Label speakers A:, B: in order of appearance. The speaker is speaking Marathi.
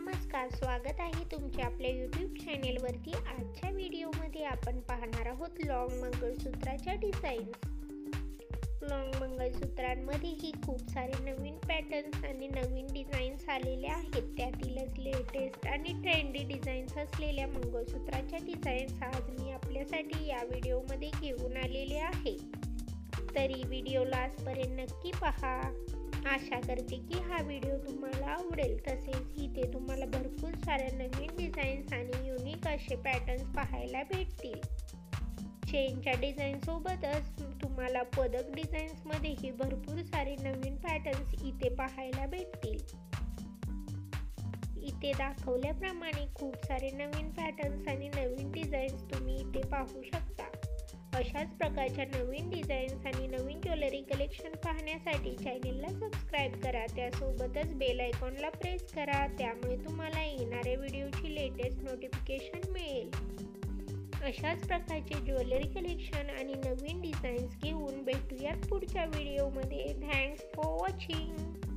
A: नमस्कार, स्वागत आहे तुमच्या आपल्या यूट्यूब चॅनेलवरती। आजच्या व्हिडिओमध्ये आपण पाहणार आहोत लॉंग मंगळसूत्राच्या डिझाईन्स। लॉंग मंगळसूत्रांमध्येही खूप सारे नवीन पॅटर्न्स आणि नवीन डिझाईन्स आलेले आहेत। त्यातीलच लेटेस्ट आणि ट्रेंडी डिझाईन्स असलेल्या मंगळसूत्राच्या डिझाईन्स आज मी आपल्यासाठी या व्हिडिओमध्ये घेऊन आलेले आहे। तरी व्हिडिओला आजपर्यंत नक्की पहा। आशा करते की हा व्हिडिओ तुम्हाला आवडेल। तसेच इथे तुम्हाला भरपूर साऱ्या नवीन डिझाईन्स आणि युनिक असे पॅटर्न्स पाहायला भेटतील। चेनच्या डिझाईन सोबतच तुम्हाला पदक डिझाईन्स मध्येही भरपूर सारे नवीन पॅटर्न्स इथे पाहायला भेटतील। इथे दाखवल्याप्रमाणे खूप सारे नवीन पॅटर्न्स आणि नवीन डिझाईन्स तुम्ही इथे पाहू शकता। अशाच प्रकारच्या नवीन डिझाईन्स आणि नवीन ज्वेलरी कलेक्शन पाहण्यासाठी चॅनेलला सबस्क्राईब करा। त्यासोबतच बेल आयकॉनला प्रेस करा, त्यामुळे तुम्हाला येणाऱ्या व्हिडिओची लेटेस्ट नोटिफिकेशन मिळेल। अशाच प्रकारचे ज्वेलरी कलेक्शन आणि नवीन डिझाईन्स घेऊन भेटूयात पुढच्या व्हिडिओमध्ये। Thanks for watching.